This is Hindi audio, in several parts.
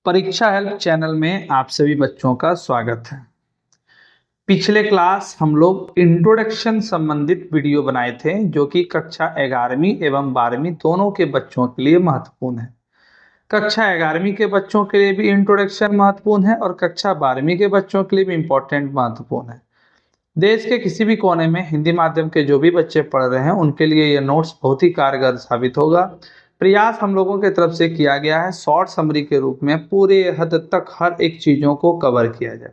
परीक्षा हेल्प चैनल में आप सभी बच्चों का स्वागत है। पिछले क्लास हम लोग इंट्रोडक्शन संबंधित वीडियो बनाए थे जो कि कक्षा 11वीं एवं 12वीं दोनों के बच्चों के लिए महत्वपूर्ण है। कक्षा 11वीं के बच्चों के लिए भी इंट्रोडक्शन महत्वपूर्ण है और कक्षा 12वीं के बच्चों के लिए भी इम्पोर्टेंट महत्वपूर्ण है। देश के किसी भी कोने में हिंदी माध्यम के जो भी बच्चे पढ़ रहे हैं उनके लिए ये नोट्स बहुत ही कारगर साबित होगा। प्रयास हम लोगों की तरफ से किया गया है शॉर्ट समरी के रूप में पूरे हद तक हर एक चीजों को कवर किया जाए।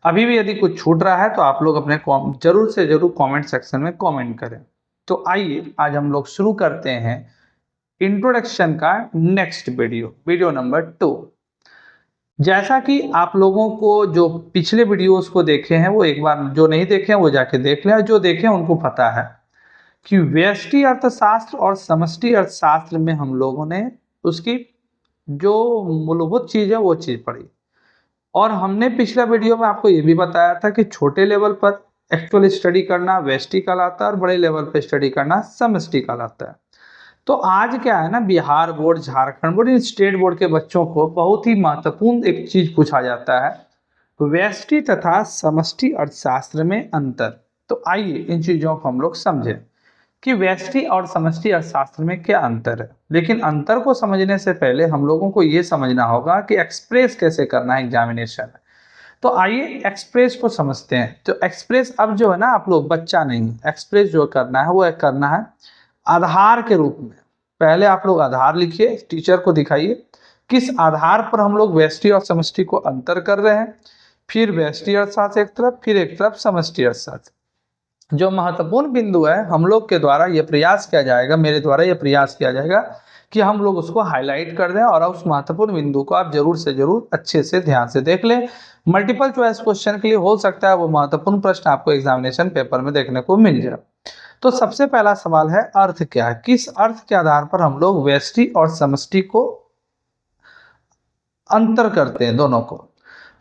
अभी भी यदि कुछ छूट रहा है तो आप लोग अपने जरूर से जरूर कमेंट सेक्शन में कमेंट करें। तो आइए आज हम लोग शुरू करते हैं इंट्रोडक्शन का नेक्स्ट वीडियो नंबर 2। जैसा कि आप लोगों को जो पिछले वीडियोस को देखे हैं वो एक बार, जो नहीं देखे हैं वो जाके देख लें, जो देखे हैं उनको पता है कि व्यष्टि अर्थशास्त्र और समष्टि अर्थशास्त्र में हम लोगों ने उसकी जो मूलभूत चीज है वो चीज पढ़ी। और हमने पिछला वीडियो में आपको ये भी बताया था कि छोटे लेवल पर एक्चुअल स्टडी करना व्यष्टि कहलाता है और बड़े लेवल पर स्टडी करना समष्टि कहलाता है। तो आज क्या है ना, बिहार बोर्ड, झारखंड बोर्ड, इन स्टेट बोर्ड के बच्चों को बहुत ही महत्वपूर्ण एक चीज पूछा जाता है, व्यष्टि तथा समष्टि अर्थशास्त्र में अंतर। तो आइए इन चीजों को हम लोग समझें कि व्यष्टि और समष्टि अर्थशास्त्र में क्या अंतर है। लेकिन अंतर को समझने से पहले हम लोगों को ये समझना होगा कि एक्सप्रेस कैसे करना है एग्जामिनेशन में। तो आइए एक्सप्रेस को समझते हैं। तो एक्सप्रेस अब जो है ना, आप लोग बच्चा नहीं, एक्सप्रेस जो करना है वो करना है आधार के रूप में। पहले आप लोग आधार लिखिए, टीचर को दिखाइए किस आधार पर हम लोग व्यष्टि और समष्टि को अंतर कर रहे हैं। फिर व्यष्टि अर्थशास्त्र एक तरफ, फिर एक तरफ समष्टि अर्थशास्त्र। जो महत्वपूर्ण बिंदु है हम लोग के द्वारा ये प्रयास किया जाएगा, मेरे द्वारा ये प्रयास किया जाएगा कि हम लोग उसको हाईलाइट कर दें और उस महत्वपूर्ण बिंदु को आप जरूर से जरूर अच्छे से ध्यान से देख लें। मल्टीपल चॉइस क्वेश्चन के लिए हो सकता है वो महत्वपूर्ण प्रश्न आपको एग्जामिनेशन पेपर में देखने को मिल जाए। तो सबसे पहला सवाल है अर्थ क्या है, किस अर्थ के आधार पर हम लोग व्यष्टि और समष्टि को अंतर करते हैं दोनों को।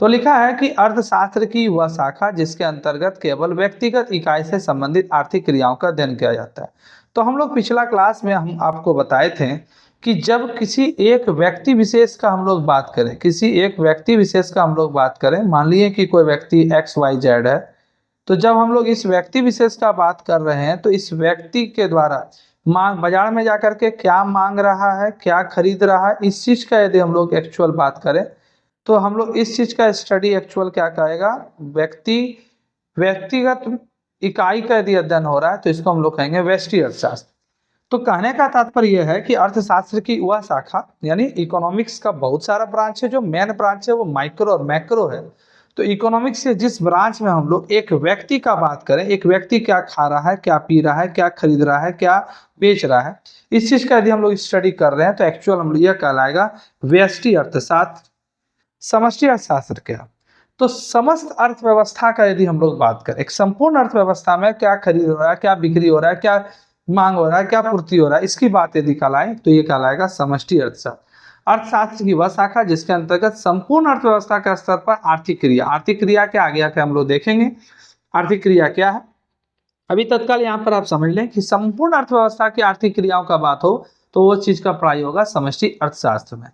तो लिखा है कि अर्थशास्त्र की वह शाखा जिसके अंतर्गत केवल व्यक्तिगत इकाई से संबंधित आर्थिक क्रियाओं का अध्ययन किया जाता है। तो हम लोग पिछला क्लास में हम आपको बताए थे कि जब किसी एक व्यक्ति विशेष का हम लोग बात करें, किसी एक व्यक्ति विशेष का हम लोग बात करें, मान लीजिए कि कोई व्यक्ति XYZ है, तो जब हम लोग इस व्यक्ति विशेष का बात कर रहे हैं तो इस व्यक्ति के द्वारा मांग, बाजार में जाकर के क्या मांग रहा है, क्या खरीद रहा है, इस चीज का यदि हम लोग एक्चुअल बात करें तो हम लोग इस चीज का स्टडी एक्चुअल क्या कहेगा, व्यक्तिगत इकाई का यदि अध्ययन हो रहा है तो इसको हम लोग कहेंगे व्यष्टि अर्थशास्त्र। तो कहने का तात्पर्य यह है कि अर्थशास्त्र की वह शाखा, यानी इकोनॉमिक्स का बहुत सारा ब्रांच है, जो मेन ब्रांच है वो माइक्रो और मैक्रो है। तो इकोनॉमिक्स के जिस ब्रांच में हम लोग एक व्यक्ति का बात करें, एक व्यक्ति क्या खा रहा है, क्या पी रहा है, क्या खरीद रहा है, क्या बेच रहा है, इस चीज का यदि हम लोग स्टडी कर रहे हैं तो एक्चुअल हम लोग यह कहलाएगा व्यष्टि अर्थशास्त्र। समष्टि अर्थशास्त्र क्या, तो समस्त अर्थव्यवस्था का यदि हम लोग बात करें, एक संपूर्ण अर्थव्यवस्था में क्या खरीद हो रहा है, क्या बिक्री हो रहा है, क्या मांग हो रहा है, क्या पूर्ति हो रहा है, इसकी बात यदि कहलाए तो ये कहलाएगा समष्टि अर्थशास्त्र। अर्थशास्त्र की वह शाखा जिसके अंतर्गत संपूर्ण अर्थव्यवस्था के स्तर पर आर्थिक क्रिया के आगे आके हम लोग देखेंगे आर्थिक क्रिया क्या है। अभी तत्काल यहाँ पर आप समझ लें कि संपूर्ण अर्थव्यवस्था की आर्थिक क्रियाओं का बात हो तो वो चीज का पढ़ाई होगा समष्टि अर्थशास्त्र में।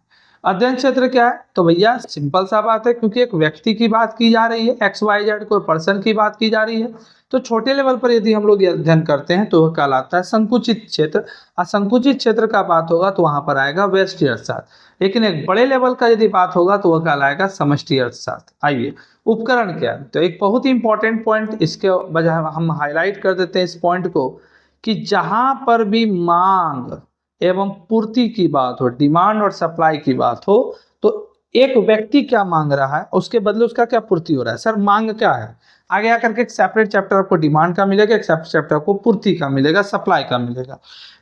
अध्ययन क्षेत्र क्या है, तो भैया सिंपल सा बात है, क्योंकि एक व्यक्ति की बात की जा रही है, XYZ कोई पर्सन की बात की जा रही है, तो छोटे लेवल पर यदि हम लोग अध्ययन करते हैं तो वह कहलाता है संकुचित क्षेत्र। असंकुचित क्षेत्र का बात होगा तो वहां पर आएगा व्यष्टि अर्थशास्त्र। लेकिन एक बड़े लेवल का यदि बात होगा तो वह कहलाएगा समष्टि अर्थशास्त्र। आइए उपकरण क्या है, तो एक बहुत ही इंपॉर्टेंट पॉइंट इसके वजह हम हाईलाइट कर देते हैं इस पॉइंट को कि जहां पर भी मांग एवं पूर्ति की बात हो, डिमांड और सप्लाई की बात हो, तो एक व्यक्ति क्या मांग रहा है उसके बदले उसका क्या पूर्ति हो रहा है। सर मांग क्या है, आगे आकर के एक सेपरेट चैप्टर आपको डिमांड का मिलेगा, एक सेपरेट चैप्टर आपको पूर्ति का मिलेगा, सप्लाई का मिलेगा।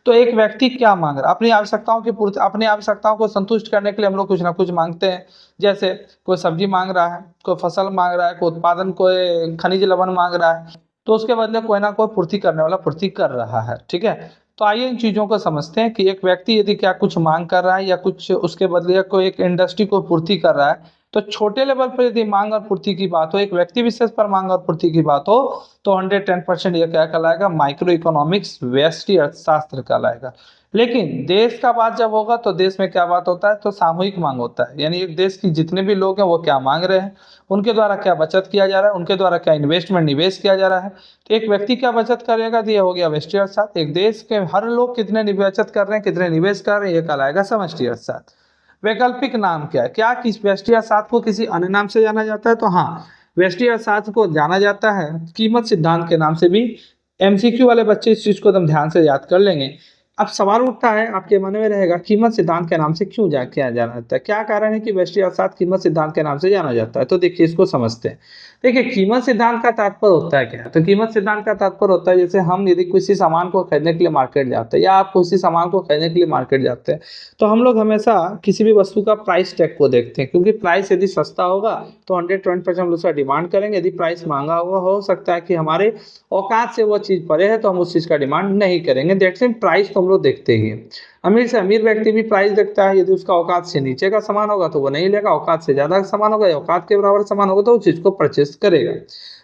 तो एक व्यक्ति क्या मांग रहा है, अपनी आवश्यकताओं की पूर्ति, अपनी आवश्यकताओं को संतुष्ट करने के लिए हम लोग कुछ ना कुछ मांगते हैं। जैसे कोई सब्जी मांग रहा है, कोई फसल मांग रहा है, कोई उत्पादन, कोई खनिज लवण मांग रहा है, तो उसके बदले कोई ना कोई पूर्ति करने वाला पूर्ति कर रहा है। ठीक है, तो आइए इन चीजों को समझते हैं कि एक व्यक्ति यदि क्या कुछ मांग कर रहा है या कुछ उसके बदले कोई एक इंडस्ट्री को पूर्ति कर रहा है, तो छोटे लेवल पर यदि मांग और पूर्ति की बात हो, एक व्यक्ति विशेष पर मांग और पूर्ति की बात हो, तो 110% ये क्या कहलाएगा, माइक्रो इकोनॉमिक्स व्यष्टि अर्थशास्त्र कहलाएगा। लेकिन देश का बात जब होगा तो देश में क्या बात होता है, तो सामूहिक मांग होता है। यानी एक देश की जितने भी लोग हैं वो क्या मांग रहे हैं, उनके द्वारा क्या बचत किया जा रहा है, उनके द्वारा क्या इन्वेस्टमेंट निवेश किया जा रहा है। तो एक व्यक्ति क्या बचत करेगा, तो ये हो गया व्यष्टि अर्थशास्त्र। एक देश के हर लोग कितने बचत कर रहे हैं, कितने निवेश कर रहे हैं, ये कहलाएगा समष्टि अर्थशास्त्र। वैकल्पिक नाम क्या है, क्या किस व्यष्टि अर्थशास्त्र को किसी अन्य नाम से जाना जाता है, तो हाँ, व्यष्टि अर्थशास्त्र को जाना जाता है कीमत सिद्धांत के नाम से भी। एमसीक्यू वाले बच्चे इस चीज को एकदम ध्यान से याद कर लेंगे। अब सवाल उठता है आपके मन में रहेगा, कीमत सिद्धांत के नाम से क्यों किया जाना जाता है, क्या कारण है कि व्यष्टि अर्थशास्त्र कीमत सिद्धांत के नाम से जाना जाता है। तो देखिए इसको समझते हैं। देखिए कीमत सिद्धांत का तात्पर्य होता है क्या, तो कीमत सिद्धांत का तात्पर्य होता है जैसे हम यदि किसी सामान को खरीदने के लिए मार्केट जाते हैं या आप किसी सामान को खरीदने के लिए मार्केट जाते हैं, तो हम लोग हमेशा किसी भी वस्तु का प्राइस टैग को देखते हैं, क्योंकि प्राइस यदि सस्ता होगा तो 120% हम उसका डिमांड करेंगे। यदि प्राइस महंगा होगा, हो सकता है कि हमारे औकात से वो चीज परे है तो हम उस चीज का डिमांड नहीं करेंगे। दैट्स मीन प्राइस तो हम लोग देखते ही हैं। अमीर से अमीर व्यक्ति भी प्राइस देखता है, यदि उसका औकात से नीचे का सामान होगा तो वो नहीं लेगा, औकात से ज्यादा का सामान होगा या औकात के बराबर सामान होगा तो उस चीज को परचेस करेगा।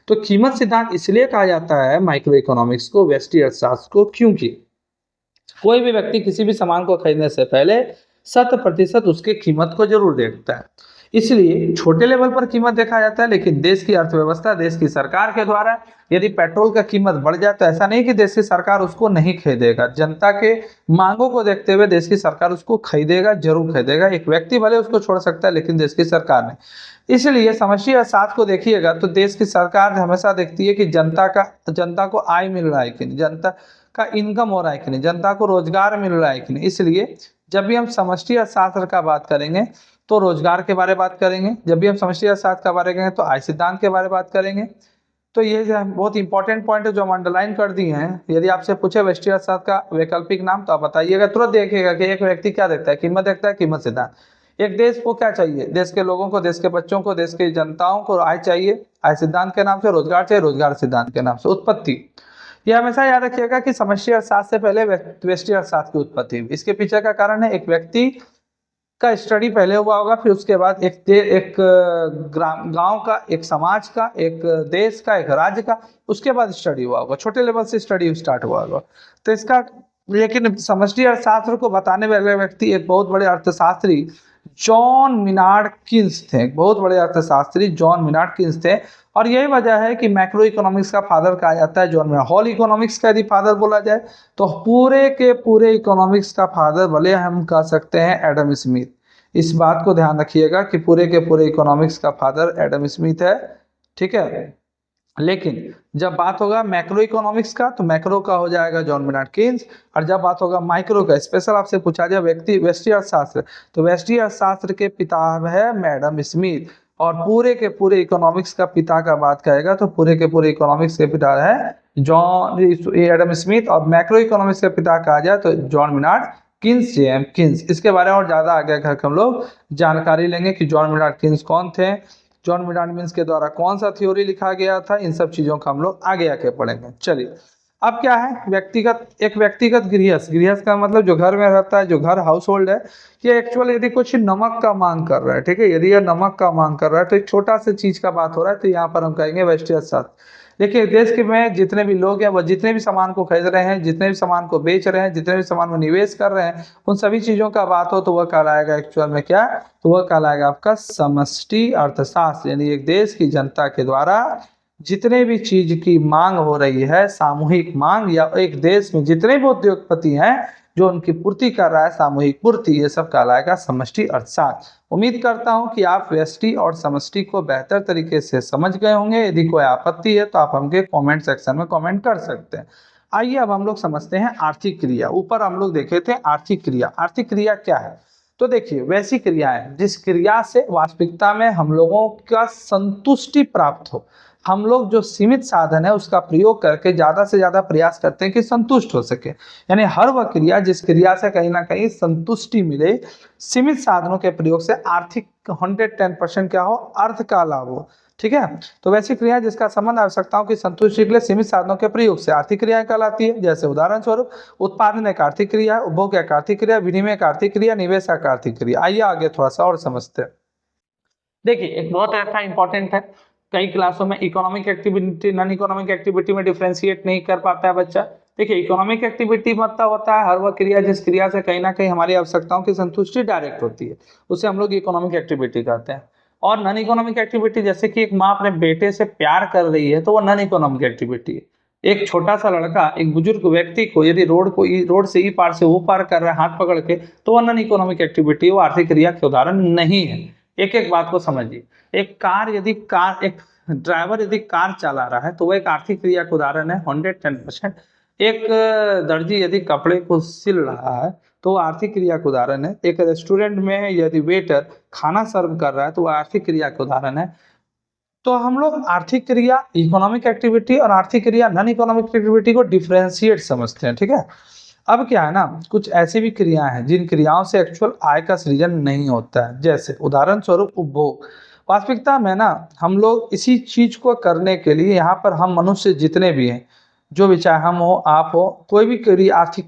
तो कीमत सिद्धांत इसलिए कहा जाता है माइक्रो इकोनॉमिक्स को, व्यष्टि अर्थशास्त्र को, क्योंकि कोई भी व्यक्ति किसी भी सामान को खरीदने से पहले 100% उसके कीमत को जरूर देखता है। इसलिए छोटे लेवल पर कीमत देखा जाता है, लेकिन देश की अर्थव्यवस्था, देश की सरकार के द्वारा यदि पेट्रोल का कीमत बढ़ जाए तो ऐसा नहीं कि देश की सरकार उसको नहीं खरीदेगा, जनता के मांगों को देखते हुए देश की सरकार उसको खरीदेगा, जरूर खरीदेगा। एक व्यक्ति भले उसको छोड़ सकता है लेकिन देश की सरकार नहीं। इसलिए समष्टि अर्थशास्त्र को देखिएगा तो देश की सरकार हमेशा देखती है कि जनता को आय मिल रहा है कि नहीं, जनता का इनकम हो रहा है कि नहीं, जनता को रोजगार मिल रहा है कि नहीं। इसलिए जब भी हम समष्टि अर्थशास्त्र का बात करेंगे तो रोजगार के बारे में बात करेंगे, जब भी हम समष्टि अर्थशास्त्र का बारे करेंगे तो आय सिद्धांत के बारे में बात करेंगे। तो ये जो बहुत इंपॉर्टेंट पॉइंट है जो हम अंडरलाइन कर दिए हैं। यदि आपसे पूछे व्यष्टि अर्थशास्त्र का वैकल्पिक नाम तो आप बताइएगा, तुरंत देखिएगा कि एक व्यक्ति क्या देखता है, कीमत देखता है, कीमत सिद्धांत। एक देश को क्या चाहिए, देश के लोगों को, देश के बच्चों को, देश की जनताओं को आय चाहिए, आय सिद्धांत के नाम से। रोजगार चाहिए, रोजगार सिद्धांत के नाम से। उत्पत्ति, ये हमेशा याद रखिएगा कि समष्टि अर्थशास्त्र से पहले व्यष्टि अर्थशास्त्र की उत्पत्ति हुई। इसके पीछे का कारण है एक व्यक्ति का स्टडी पहले हुआ होगा, फिर उसके बाद एक ग्राम, गांव का, एक समाज का, एक देश का, एक राज्य का, उसके बाद स्टडी हुआ होगा, छोटे लेवल से स्टडी स्टार्ट हुआ होगा। तो इसका, लेकिन समष्टि अर्थशास्त्र को बताने वाले व्यक्ति एक बहुत बड़े अर्थशास्त्री जॉन मिनार्ड कीन्स थे। एक बहुत बड़े अर्थशास्त्री जॉन मिनार्ड कीन्स थे, और यही वजह है कि मैक्रो इकोनॉमिक्स का फादर कहा जाता है जॉन मिनार्ड। होल इकोनॉमिक्स का यदि फादर बोला जाए तो पूरे के पूरे इकोनॉमिक्स का फादर भले हम कह सकते हैं एडम स्मिथ। इस बात को ध्यान रखिएगा कि पूरे के पूरे इकोनॉमिक्स का फादर एडम स्मिथ है, ठीक है। लेकिन जब बात होगा मैक्रो इकोनॉमिक्स का तो मैक्रो का हो जाएगा जॉन मिनार्ड कीन्स, और जब बात होगा माइक्रो का, स्पेशल आपसे पूछा जाए व्यष्टि अर्थशास्त्र, तो व्यष्टि अर्थशास्त्र के पिता है मैडम स्मिथ। और पूरे के पूरे इकोनॉमिक्स का पिता का बात करेगा तो पूरे के पूरे इकोनॉमिक्स के पिता है जॉन एडम स्मिथ, और मैक्रो इकोनॉमिक्स के पिता कहा जाए तो John Maynard Keynes, JM Keynes. इसके बारे में और ज्यादा आगे हम लोग जानकारी लेंगे कि जॉन मिनार्ड कीन्स कौन थे, जॉन मिनार्ड मीन्स के द्वारा कौन सा थ्योरी लिखा गया था, इन सब चीजों का हम लोग आगे आके पढ़ेंगे। चलिए, अब क्या है एक व्यक्तिगत गृहस्थ। गृहस्थ का मतलब जो घर में रहता है, जो घर हाउस होल्ड है। ये एक्चुअल यदि कुछ नमक का मांग कर रहा है, ठीक है, यदि यह नमक का मांग कर रहा है तो एक छोटा सा चीज का बात हो रहा है, तो यहाँ पर हम कहेंगे व्यष्टि अर्थशास्त्र। देखिए देश के में जितने भी लोग हैं वह जितने भी सामान को खरीद रहे हैं, जितने भी सामान को बेच रहे हैं, जितने भी सामान में निवेश कर रहे हैं, उन सभी चीजों का बात हो तो वह कहलाएगा एक्चुअल में क्या, तो वह कहलाएगा आपका समष्टि अर्थशास्त्र। यानी एक देश की जनता के द्वारा जितने भी चीज की मांग हो रही है, सामूहिक मांग, या एक देश में जितने भी उद्योगपति हैं जो उनकी पूर्ति कर रहा है, सामूहिक पूर्ति, ये सब कहलाएगा समष्टि अर्थशास्त्र। उम्मीद करता हूं कि आप व्यष्टि और समष्टि को बेहतर तरीके से समझ गए होंगे। यदि कोई आपत्ति है तो आप हमके कमेंट सेक्शन में कमेंट कर सकते हैं। आइए अब हम लोग समझते हैं आर्थिक क्रिया। ऊपर हम लोग देखे थे आर्थिक क्रिया। आर्थिक क्रिया क्या है, तो देखिए वैसी क्रियाएं जिस क्रिया से वास्तविकता में हम लोगों का संतुष्टि प्राप्त हो। हम लोग जो सीमित साधन है उसका प्रयोग करके ज्यादा से ज्यादा प्रयास करते हैं कि संतुष्ट हो सके। यानी हर वह क्रिया जिस क्रिया से कहीं ना कहीं संतुष्टि मिले, सीमित साधनों के प्रयोग से आर्थिक 110% क्या हो, अर्थ का लाभ हो, ठीक है। तो वैसी क्रिया जिसका संबंध आवश्यकताओं की संतुष्टि के लिए सीमित साधनों के प्रयोग से आर्थिक क्रियाएं कहलाती है। जैसे उदाहरण स्वरूप उत्पादन एक आर्थिक क्रिया, उपभोग एक आर्थिक क्रिया, विनिमय एक आर्थिक क्रिया, निवेश एक आर्थिक क्रिया। आइए आगे थोड़ा सा और समझते हैं। देखिए एक बहुत ऐसा इंपॉर्टेंट है, कई क्लासों में economic activity non economic activity में डिफरेंशिएट नहीं कर पाता है बच्चा, देखिए, इकोनॉमिक एक्टिविटी मतलब होता है हर वह क्रिया जिस क्रिया से कहीं ना कहीं हमारी आवश्यकताओं की संतुष्टि डायरेक्ट होती है, उसे हम लोग इकोनॉमिक एक्टिविटी कहते हैं। और नॉन इकोनॉमिक एक्टिविटी, जैसे कि एक माँ अपने बेटे से प्यार कर रही है, तो वो नॉन इकोनॉमिक एक्टिविटी है। एक छोटा सा लड़का एक बुजुर्ग व्यक्ति को यदि रोड से ई पार से वो पार कर रहा है हाथ पकड़ के, तो वो नॉन इकोनॉमिक एक्टिविटी, वो आर्थिक क्रिया के उदाहरण नहीं है। एक एक बात को समझिए। एक ड्राइवर यदि कार चला रहा है तो वो एक आर्थिक क्रिया का उदाहरण है 110%। एक दर्जी यदि कपड़े को सिल रहा है तो वो आर्थिक क्रिया का उदाहरण है। एक रेस्टोरेंट में यदि वेटर खाना सर्व कर रहा है तो वो आर्थिक क्रिया का उदाहरण है। तो हम लोग आर्थिक क्रिया, इकोनॉमिक एक्टिविटी और आर्थिक क्रिया, नॉन इकोनॉमिक एक्टिविटी को डिफरेंशिएट समझते हैं, ठीक है। अब क्या है ना, कुछ ऐसी भी क्रियाएं हैं जिन क्रियाओं से एक्चुअल आय का सृजन नहीं होता है, जैसे उदाहरण स्वरूप उपभोग। वास्तविकता में ना हम लोग इसी चीज को करने के लिए यहाँ पर हम मनुष्य जितने भी हैं, जो भी, चाहे हम हो आप हो, कोई भी आर्थिक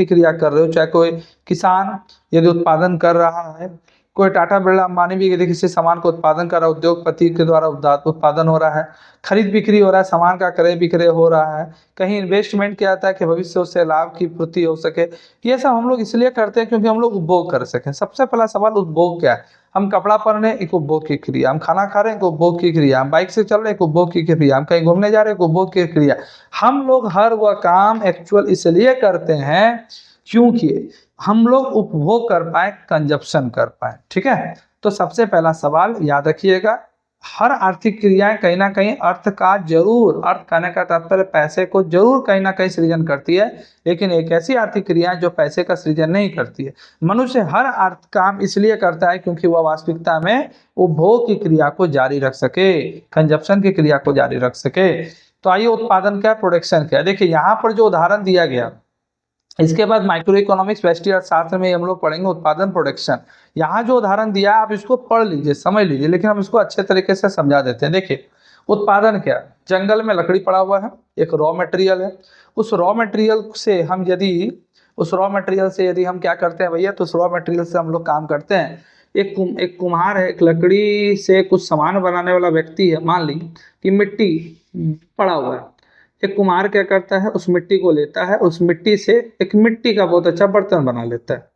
क्रिया कर रहे हो, चाहे कोई किसान यदि उत्पादन कर रहा है, कोई टाटा बिरला अंबानी भी यदि किसी सामान को उत्पादन कर रहा है, उद्योगपति के द्वारा उत्पादन हो रहा है, खरीद बिक्री हो रहा है, सामान का क्रय विक्रय हो रहा है, कहीं इन्वेस्टमेंट किया जाता है कि भविष्य उससे लाभ की पूर्ति हो सके। ये सब हम लोग इसलिए करते हैं क्योंकि हम लोग उपभोग कर सकें। सबसे पहला सवाल, उपभोग क्या है? हम कपड़ा पहन रहे हैं, एक उपभोग की क्रिया। हम खाना खा रहे हैं, एक उपभोग की क्रिया। हम बाइक से चल रहे हैं, एक उपभोग की क्रिया। हम कहीं घूमने जा रहे हैं, एक उपभोग की क्रिया। हम लोग हर वह काम एक्चुअल इसलिए करते हैं क्योंकि हम लोग उपभोग कर पाए, कंजप्शन कर पाए, ठीक है। तो सबसे पहला सवाल याद रखिएगा, हर आर्थिक क्रियाएं कहीं ना कहीं अर्थ कहने का तात्पर्य पैसे को जरूर कहीं ना कहीं सृजन करती है, लेकिन एक ऐसी आर्थिक क्रियाएं जो पैसे का सृजन नहीं करती है। मनुष्य हर अर्थ काम इसलिए करता है क्योंकि वह वास्तविकता में उपभोग की क्रिया को जारी रख सके, कंजप्शन की क्रिया को जारी रख सके। तो आइए, उत्पादन क्या, प्रोडक्शन क्या। देखिए, यहाँ पर जो उदाहरण दिया गया, इसके बाद माइक्रो इकोनॉमिक्स व्यष्टि अर्थशास्त्र में हम लोग पढ़ेंगे उत्पादन प्रोडक्शन। यहाँ जो उदाहरण दिया है आप इसको पढ़ लीजिए, समझ लीजिए, लेकिन हम इसको अच्छे तरीके से समझा देते हैं। देखिए, उत्पादन क्या, जंगल में लकड़ी पड़ा हुआ है, एक रॉ मटेरियल है। उस रॉ मटेरियल से यदि हम क्या करते हैं भैया, तो उस रॉ मटेरियल से हम लोग काम करते हैं। एक कुम्हार है, एक लकड़ी से कुछ सामान बनाने वाला व्यक्ति है। मान ली कि मिट्टी पड़ा हुआ है, एक कुम्हार क्या करता है, उस मिट्टी को लेता है, उस मिट्टी से एक मिट्टी का बहुत अच्छा बर्तन बना लेता है।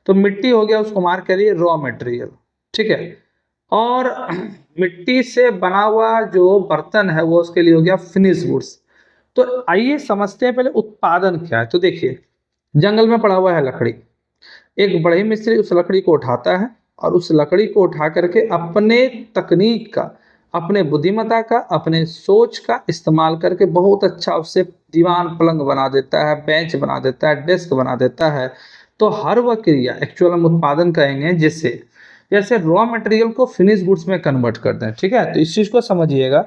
तो मिट्टी हो गया उस कुम्हार के लिए रॉ मटेरियल, ठीक है। और मिट्टी से बना हुआ जो बर्तन है वो उसके लिए हो गया फिनिश गुड्स। तो आइए समझते हैं पहले उत्पादन क्या है। तो देखिए, जंगल में पड़ा हुआ है लकड़ी, एक बढ़ई मिस्त्री उस लकड़ी को उठाता है और उस लकड़ी को उठा करके अपने तकनीक का, अपने बुद्धिमत्ता का, अपने सोच का इस्तेमाल करके बहुत अच्छा उससे दीवान पलंग बना देता है, बेंच बना देता है, डेस्क बना देता है। तो हर वह क्रिया एक्चुअल हम उत्पादन कहेंगे जिससे, जैसे रॉ मटेरियल को फिनिश गुड्स में कन्वर्ट करते हैं, ठीक है। तो इस चीज को समझिएगा,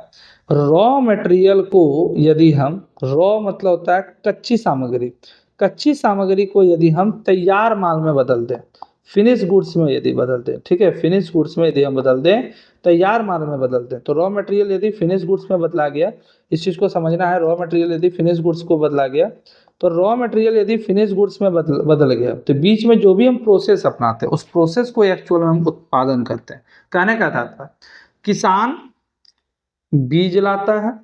रॉ मटेरियल को यदि हम, रॉ मतलब होता है कच्ची सामग्री, कच्ची सामग्री को यदि हम तैयार माल में बदल दें, फिनिश गुड्स में यदि बदल दें, ठीक है, फिनिश गुड्स में यदि हम बदल दें, तैयार माल में बदल दें, तो रॉ मटेरियल यदि फिनिश गुड्स में बदला गया, इस चीज को समझना है। रॉ मटेरियल यदि फिनिश गुड्स को बदला गया, तो रॉ मटेरियल यदि फिनिश गुड्स में बदल गया, तो बीच में जो भी हम प्रोसेस अपनाते हैं उस प्रोसेस को एक्चुअल में हम उत्पादन करते हैं। कहने का था, किसान बीज लाता है,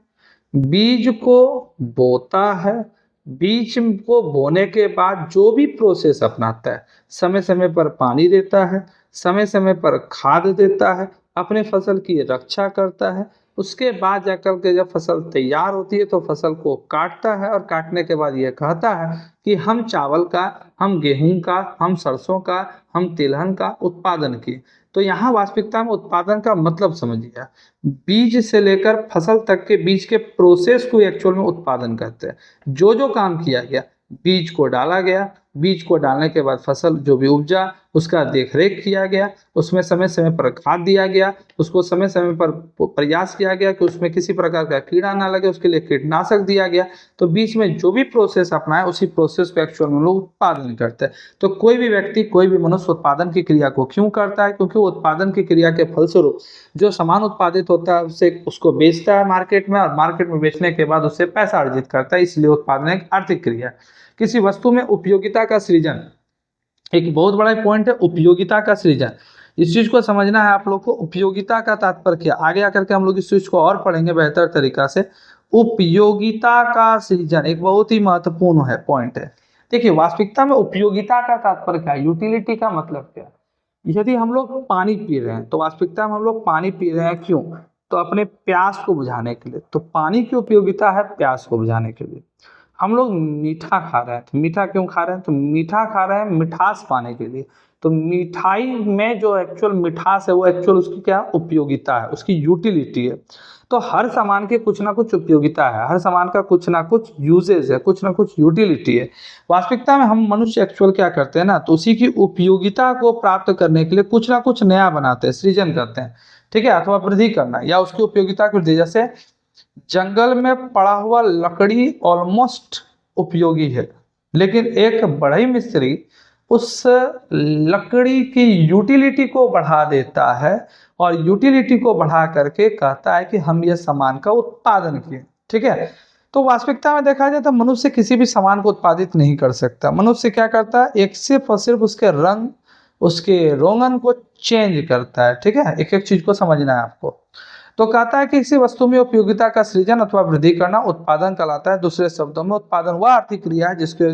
बीज को बोता है, बीज को बोने के बाद जो भी प्रोसेस अपनाता है, समय समय पर पानी देता है, समय समय पर खाद देता है, अपने फसल की रक्षा करता है। उसके बाद जाकर के जब फसल तैयार होती है तो फसल को काटता है, और काटने के बाद ये कहता है कि हम चावल का, हम गेहूं का, हम सरसों का, हम तिलहन का उत्पादन किए। तो यहाँ वास्तविकता में उत्पादन का मतलब समझिए, बीज से लेकर फसल तक के बीच के प्रोसेस को एक्चुअल में उत्पादन करते हैं। जो जो काम किया गया, बीज को डाला गया, बीज को डालने के बाद फसल जो भी उपजा उसका देखरेख किया गया, उसमें समय समय पर खाद दिया गया, उसको समय समय पर प्रयास किया गया कि उसमें किसी प्रकार का कीड़ा ना लगे, उसके लिए कीटनाशक दिया गया। तो बीच में जो भी प्रोसेस अपनाए उसी प्रोसेस को एक्चुअल में लोग उत्पादन करते हैं। तो कोई भी व्यक्ति, कोई भी मनुष्य उत्पादन की क्रिया को क्यों करता है? क्योंकि वो उत्पादन की क्रिया के फलस्वरूप जो सामान उत्पादित होता है उसको बेचता है मार्केट में, और मार्केट में बेचने के बाद उससे पैसा अर्जित करता है। इसलिए उत्पादन एक आर्थिक क्रिया है। किसी वस्तु में उपयोगिता का सृजन, एक बहुत बड़ा पॉइंट है उपयोगिता का सृजन। इस चीज को समझना है आप लोग को। उपयोगिता का तात्पर्य क्या, आगे आकर के हम लोग इस चीज को और पढ़ेंगे बेहतर तरीका से। उपयोगिता का सृजन एक बहुत ही महत्वपूर्ण है पॉइंट है। देखिए वास्तविकता में उपयोगिता का तात्पर्य क्या है, यूटिलिटी का मतलब क्या है। यदि हम लोग पानी पी रहे हैं तो वास्तविकता में हम लोग पानी पी रहे हैं क्यों, तो अपने प्यास को बुझाने के लिए। तो पानी की उपयोगिता है प्यास को बुझाने के लिए। हम लोग मीठा खा रहे हैं तो मीठा क्यों खा रहे हैं, तो मीठा खा रहे हैं मिठास पाने के लिए। तो मिठाई में जो एक्चुअल मिठास है वो एक्चुअल उसकी क्या उपयोगिता है, उसकी यूटिलिटी है। तो हर सामान के कुछ ना कुछ उपयोगिता है, हर सामान का कुछ ना कुछ यूजेज है, कुछ ना कुछ यूटिलिटी है। वास्तविकता में हम मनुष्य एक्चुअल क्या करते हैं ना, तो उसी की उपयोगिता को प्राप्त करने के लिए कुछ ना कुछ नया बनाते हैं, सृजन करते हैं, ठीक है, अथवा वृद्धि करना या उसकी उपयोगिता की वृद्धि। जैसे जंगल में पड़ा हुआ लकड़ी ऑलमोस्ट उपयोगी है, लेकिन एक बढ़ई मिस्त्री उस लकड़ी की यूटिलिटी को बढ़ा देता है और यूटिलिटी को बढ़ा करके कहता है कि हम यह सामान का उत्पादन किए, ठीक है। तो वास्तविकता में देखा जाए तो मनुष्य किसी भी सामान को उत्पादित नहीं कर सकता। मनुष्य क्या करता है, एक सिर्फ और सिर्फ उसके रंग, उसके रोगन को चेंज करता है, ठीक है। एक एक चीज को समझना है आपको। तो कहता है कि किसी वस्तु में उपयोगिता का सृजन अथवा वृद्धि करना उत्पादन कहलाता है। दूसरे शब्दों में उत्पादन वह आर्थिक क्रिया है जिसके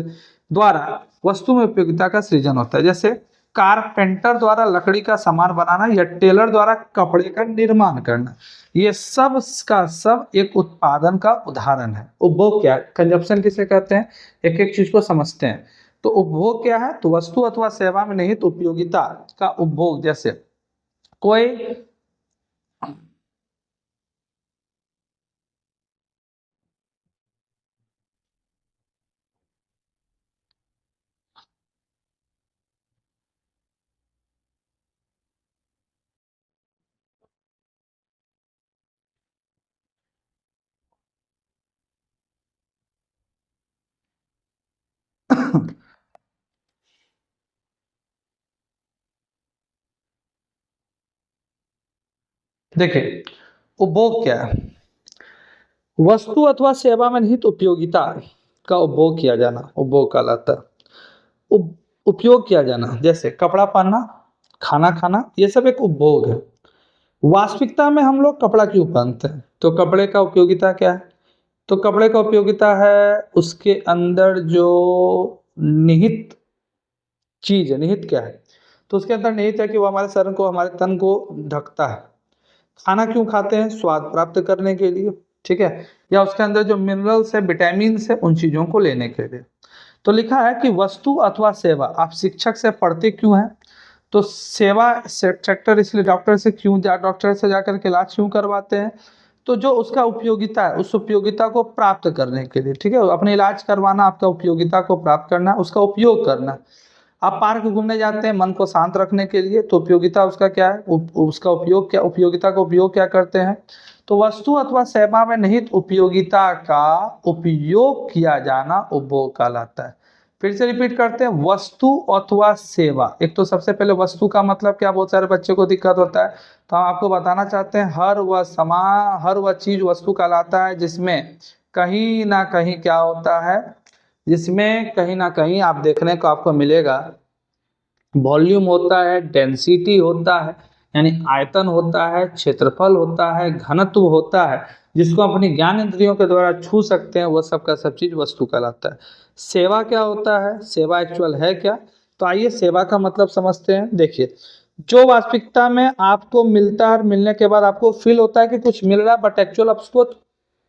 द्वारा वस्तु में उपयोगिता का सृजन होता है। जैसे कारपेंटर द्वारा लकड़ी का सामान बनाना या टेलर द्वारा कपड़े का निर्माण करना, ये सब का सब एक उत्पादन का उदाहरण है। उपभोग क्या है, कंजप्शन किसे कहते हैं, एक एक चीज को समझते हैं। तो उपभोग क्या है, तो वस्तु अथवा सेवा में निहित उपयोगिता का उपभोग। जैसे कोई देखिए उपभोग क्या है, वस्तु अथवा सेवा में निहित उपयोगिता का उपभोग किया जाना उपभोग कहलाता है। उपयोग किया जाना जैसे कपड़ा पहनना, खाना खाना, ये सब एक उपभोग है। वास्तविकता में हम लोग कपड़ा क्यों पहनते हैं, तो कपड़े का उपयोगिता क्या है, तो कपड़े का उपयोगिता है उसके अंदर जो निहित चीज है। निहित क्या है, तो उसके अंदर निहित है कि वो हमारे सर को, हमारे तन को ढकता है। खाना क्यों खाते हैं, स्वाद प्राप्त करने के लिए, ठीक है, या उसके अंदर जो मिनरल्स है, विटामिन है, उन चीजों को लेने के लिए। तो लिखा है कि वस्तु अथवा सेवा, आप शिक्षक से पढ़ते क्यों हैं, तो सेवा सेक्टर, इसलिए डॉक्टर से क्यों डॉक्टर से जाकर के इलाज क्यों करवाते हैं, तो जो उसका उपयोगिता है उस उपयोगिता को प्राप्त करने के लिए, ठीक है। अपने इलाज करवाना आपका उपयोगिता को प्राप्त करना, उसका उपयोग करना। आप पार्क घूमने जाते हैं मन को शांत रखने के लिए, तो उपयोगिता उसका क्या है, उसका उपयोग क्या, उपयोगिता का उपयोग क्या करते हैं, तो वस्तु अथवा सेवा में निहित उपयोगिता का उपयोग किया जाना उपभोग कहलाता है। फिर से रिपीट करते हैं, वस्तु अथवा सेवा। एक तो सबसे पहले वस्तु का मतलब क्या, बहुत सारे बच्चे को दिक्कत होता है, तो हम आपको बताना चाहते हैं हर वह सामान, हर वह चीज वस्तु कहलाता है जिसमें कहीं ना कहीं क्या होता है, जिसमें कहीं ना कहीं आप देखने को आपको मिलेगा वॉल्यूम होता है, डेंसिटी होता है, यानी आयतन होता है, क्षेत्रफल होता है, घनत्व होता है, जिसको अपनी ज्ञान इंद्रियों के द्वारा छू सकते हैं, वह सब का सब चीज वस्तु कहलाता है। सेवा क्या होता है, सेवा एक्चुअल है क्या, तो आइए सेवा का मतलब समझते हैं। देखिए जो वास्तविकता में आपको मिलता है, मिलने के बाद आपको फील होता है कि कुछ मिल रहा है, बट एक्चुअल आप उसको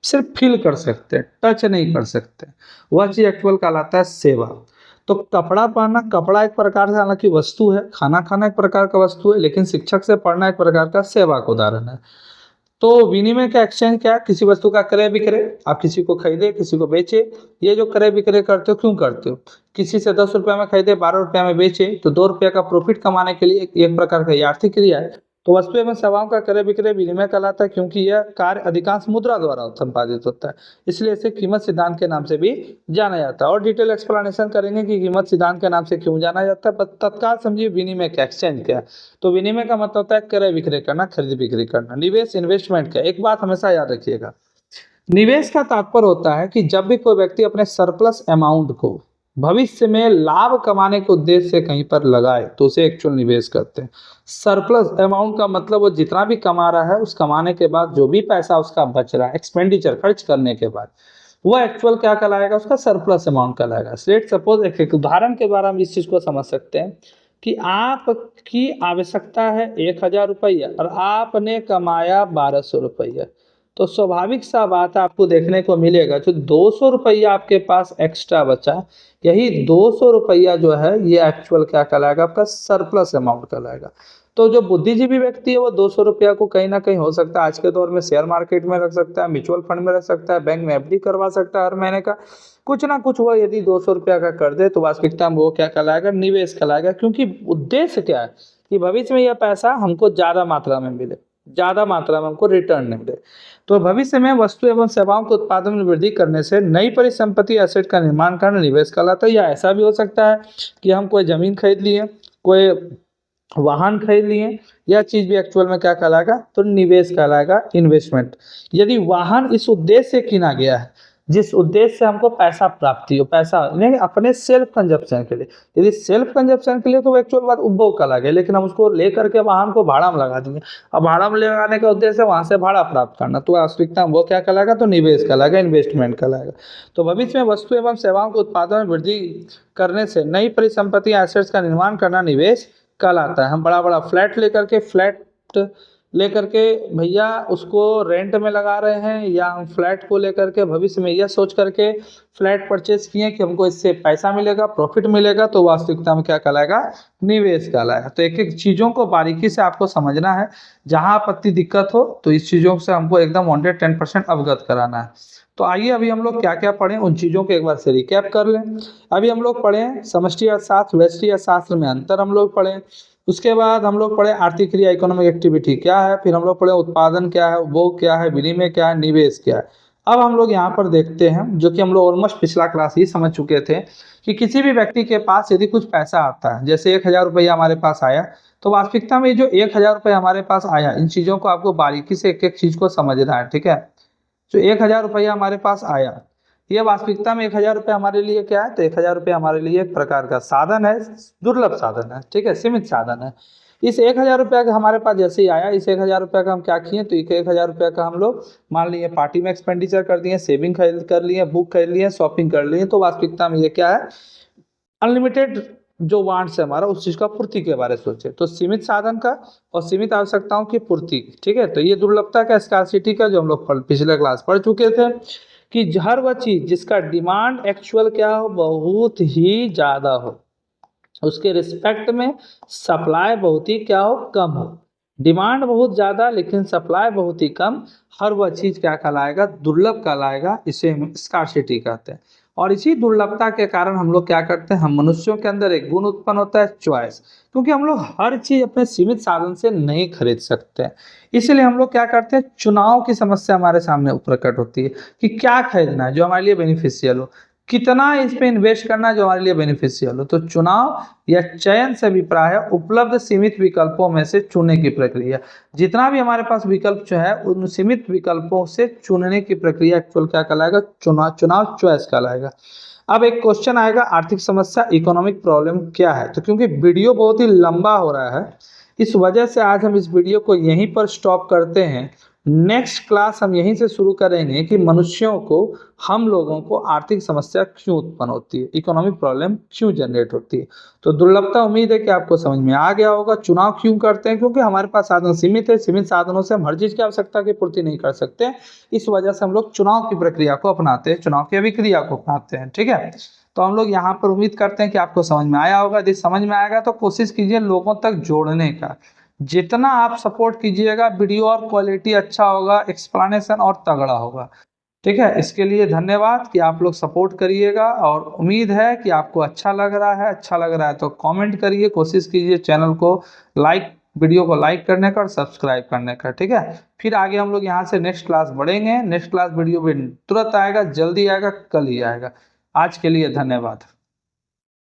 सिर्फ फील कर सकते हैं, टच नहीं कर सकते, वह चीज एक्चुअल कहलाता है सेवा। तो कपड़ा पहनना, कपड़ा एक प्रकार से हालांकि वस्तु है, खाना खाना एक प्रकार का वस्तु है, लेकिन शिक्षक से पढ़ना एक प्रकार का सेवा का उदाहरण है। तो विनिमय का एक्सचेंज क्या है, किसी वस्तु का क्रय विक्रय, आप किसी को खरीदे किसी को बेचे, ये जो क्रय विक्रय करते हो क्यों करते हो, किसी से 10 रुपया में खरीदे 12 रुपया में बेचे, तो 2 रुपया का प्रॉफिट कमाने के लिए एक प्रकार का ये आर्थिक क्रिया है। तो वस्तु एवं सेवाओं का क्रय विक्रय विनिमय कहलाता है, क्योंकि यह कार्य अधिकांश मुद्रा द्वारा संपादित होता है, इसलिए इसे कीमत सिद्धांत के नाम से भी जाना जाता है। और डिटेल एक्सप्लेनेशन करेंगे कि कीमत सिद्धांत के नाम से क्यों जाना जाता है, बस तत्काल समझिए विनिमय का एक्सचेंज क्या है। तो विनिमय का मतलब होता है क्रय विक्रय करना, खरीद बिक्री करना। निवेश इन्वेस्टमेंट का एक बात हमेशा याद रखिएगा, निवेश का तात्पर्य होता है कि जब भी कोई व्यक्ति अपने सरप्लस अमाउंट को भविष्य में लाभ कमाने के उद्देश्य से कहीं पर लगाए तो उसे एक्चुअल निवेश कहते हैं। सरप्लस अमाउंट का मतलब वो जितना भी कमा रहा है उस कमाने के बाद जो भी पैसा उसका बच रहा है एक्सपेंडिचर खर्च करने के बाद, वो एक्चुअल क्या कहलाएगा, उसका सरप्लस अमाउंट कहलाएगा। लेट्स सपोज एक उदाहरण के द्वारा हम इस चीज को समझ सकते हैं कि आपकी आवश्यकता है 1,000 रुपया और आपने कमाया 1,200 रुपया, तो स्वाभाविक सा बात आपको देखने को मिलेगा जो 200 रुपया आपके पास एक्स्ट्रा बचा, यही 200 रुपया जो है ये एक्चुअल क्या कहलाएगा, आपका सरप्लस अमाउंट कहलाएगा। तो जो बुद्धिजीवी व्यक्ति है वो 200 रुपया को कहीं ना कहीं हो सकता है आज के दौर में शेयर मार्केट में रख सकता है, म्यूचुअल फंड में रख सकता है, बैंक में एफडी करवा सकता है हर महीने का कुछ ना कुछ। वो यदि 200 रुपया का कर दे तो वास्तविकता में वो क्या कहलाएगा, निवेश कहलाएगा। क्योंकि उद्देश्य क्या है कि भविष्य में यह पैसा हमको ज्यादा मात्रा में मिले, ज्यादा मात्रा में हमको रिटर्न मिले। तो भविष्य में वस्तु एवं सेवाओं के उत्पादन में वृद्धि करने से नई परिसंपत्ति एसेट का निर्माण करना निवेश कहलाता है। या ऐसा भी हो सकता है कि हम कोई जमीन खरीद लिए, कोई वाहन खरीद लिए, यह चीज भी एक्चुअल में क्या कहलाएगा, तो निवेश कहलाएगा, इन्वेस्टमेंट। यदि वाहन इस उद्देश्य से किना गया है जिस उद्देश्य से हमको पैसा प्राप्ति हो, पैसा नहीं अपने सेल्फ कंजप्शन के लिए, यदि सेल्फ कंजप्शन के लिए तो वो एक्चुअल बात उपभोग का लगे, लेकिन हम उसको लेकर के वाहन को भाड़ा में लगा देंगे, अब भाड़ा में लगाने का उद्देश्य है वहां से भाड़ा प्राप्त करना, तो वास्तविकता में वो क्या कहलाएगा, तो निवेश कहलाएगा, इन्वेस्टमेंट कहलाएगा। तो भविष्य में वस्तु एवं सेवाओं के उत्पादन में वृद्धि करने से नई परिसंपत्ति एसेट्स का निर्माण करना निवेश कहलाता है। हम बड़ा बड़ा फ्लैट लेकर के भैया उसको रेंट में लगा रहे हैं, या हम फ्लैट को लेकर के भविष्य में यह सोच करके फ्लैट परचेस किए कि हमको इससे पैसा मिलेगा, प्रॉफिट मिलेगा, तो वास्तविकता में क्या कहलाएगा, निवेश कहलाएगा। तो एक एक चीज़ों को बारीकी से आपको समझना है, जहां आपत्ति दिक्कत हो तो इस चीज़ों से हमको एकदम 110% अवगत कराना है। तो आइए अभी हम लोग क्या क्या पढ़ें उन चीज़ों को एक बार से रिकैप कर लें। अभी हम लोग पढ़ें समष्टि अर्थशास्त्र व्यष्टि अर्थशास्त्र में अंतर हम लोग पढ़ें, उसके बाद हम लोग पढ़े आर्थिक क्रिया इकोनॉमिक एक्टिविटी क्या है, फिर हम लोग पढ़े उत्पादन क्या है, उपभोग क्या है, विनिमय क्या है, निवेश क्या है। अब हम लोग यहाँ पर देखते हैं जो कि हम लोग ऑलमोस्ट पिछला क्लास ही समझ चुके थे कि किसी भी व्यक्ति के पास यदि कुछ पैसा आता है, जैसे 1,000 रुपया हमारे पास आया, तो वास्तविकता में जो 1,000 रुपया हमारे पास आया, इन चीज़ों को आपको बारीकी से एक एक चीज़ को समझना है, ठीक है। जो 1,000 रुपया हमारे पास आया, ये वास्तविकता में 1,000 रुपया हमारे लिए क्या है, तो 1,000 रुपया हमारे लिए एक प्रकार का साधन है, दुर्लभ साधन है, ठीक है, सीमित साधन है। इस 1,000 रुपया का हमारे पास जैसे ही आया, इस 1,000 रुपया का हम क्या किए, तो 1,000 रुपया का हम लोग मान लिए पार्टी में एक्सपेंडिचर कर दिए, सेविंग खरीद कर लिए, बुक खरीद लिए, शॉपिंग कर लिए, तो वास्तविकता में ये क्या है, अनलिमिटेड जो वांट्स है हमारा उस चीज का पूर्ति के बारे में सोचे, तो सीमित साधन का और सीमित आवश्यकताओं की पूर्ति, ठीक है। तो ये दुर्लभता का, स्कार्सिटी का, जो हम लोग पिछले क्लास पढ़ चुके थे कि हर वह चीज जिसका डिमांड एक्चुअल क्या हो, बहुत ही ज्यादा हो, उसके रिस्पेक्ट में सप्लाई बहुत ही क्या हो, कम हो। डिमांड बहुत ज्यादा लेकिन सप्लाई बहुत ही कम, हर वह चीज क्या कहलाएगा, दुर्लभ कहलाएगा, इसे हम स्कार्सिटी कहते हैं। और इसी दुर्लभता के कारण हम लोग क्या करते हैं, हम मनुष्यों के अंदर एक गुण उत्पन्न होता है, चॉइस, क्योंकि हम लोग हर चीज अपने सीमित साधन से नहीं खरीद सकते हैं, इसलिए हम लोग क्या करते हैं, चुनाव की समस्या हमारे सामने प्रकट होती है कि क्या खरीदना है जो हमारे लिए बेनिफिशियल हो, कितना इस पे इन्वेस्ट करना है जो हमारे लिए बेनिफिशियल हो। तो चुनाव या चयन से अभिप्राय है उपलब्ध सीमित विकल्पों में से चुनने की प्रक्रिया। जितना भी हमारे पास विकल्प जो है उन सीमित विकल्पों से चुनने की प्रक्रिया एक्चुअल क्या कहलाएगा, चुनाव चॉइस कहलाएगा। अब एक क्वेश्चन आएगा, आर्थिक समस्या इकोनॉमिक प्रॉब्लम क्या है। तो क्योंकि वीडियो बहुत ही लंबा हो रहा है, इस वजह से आज हम इस वीडियो को यहीं पर स्टॉप करते हैं। नेक्स्ट क्लास हम यहीं से शुरू करेंगे कि मनुष्यों को, हम लोगों को आर्थिक समस्या क्यों उत्पन्न होती है, इकोनॉमिक प्रॉब्लम क्यों जनरेट होती है। तो दुर्लभता उम्मीद है कि आपको समझ में आ गया होगा। चुनाव क्यों करते हैं, क्योंकि हमारे पास साधन सीमित है, सीमित साधनों से हम हर चीज की आवश्यकता की पूर्ति नहीं कर सकते, इस वजह से हम लोग चुनाव की प्रक्रिया को अपनाते हैं, चुनाव की अभिक्रिया को अपनाते हैं, ठीक है। तो हम लोग यहाँ पर उम्मीद करते हैं कि आपको समझ में आया होगा। यदि समझ में आएगा तो कोशिश कीजिए लोगों तक जोड़ने का, जितना आप सपोर्ट कीजिएगा वीडियो और क्वालिटी अच्छा होगा, एक्सप्लेनेशन और तगड़ा होगा, ठीक है। इसके लिए धन्यवाद कि आप लोग सपोर्ट करिएगा, और उम्मीद है कि आपको अच्छा लग रहा है। अच्छा लग रहा है तो कमेंट करिए, कोशिश कीजिए चैनल को लाइक, वीडियो को लाइक करने का और सब्सक्राइब करने का, ठीक है। फिर आगे हम लोग यहाँ से नेक्स्ट क्लास बढ़ेंगे। नेक्स्ट क्लास वीडियो भी तुरंत आएगा, जल्दी आएगा, कल ही आएगा। आज के लिए धन्यवाद।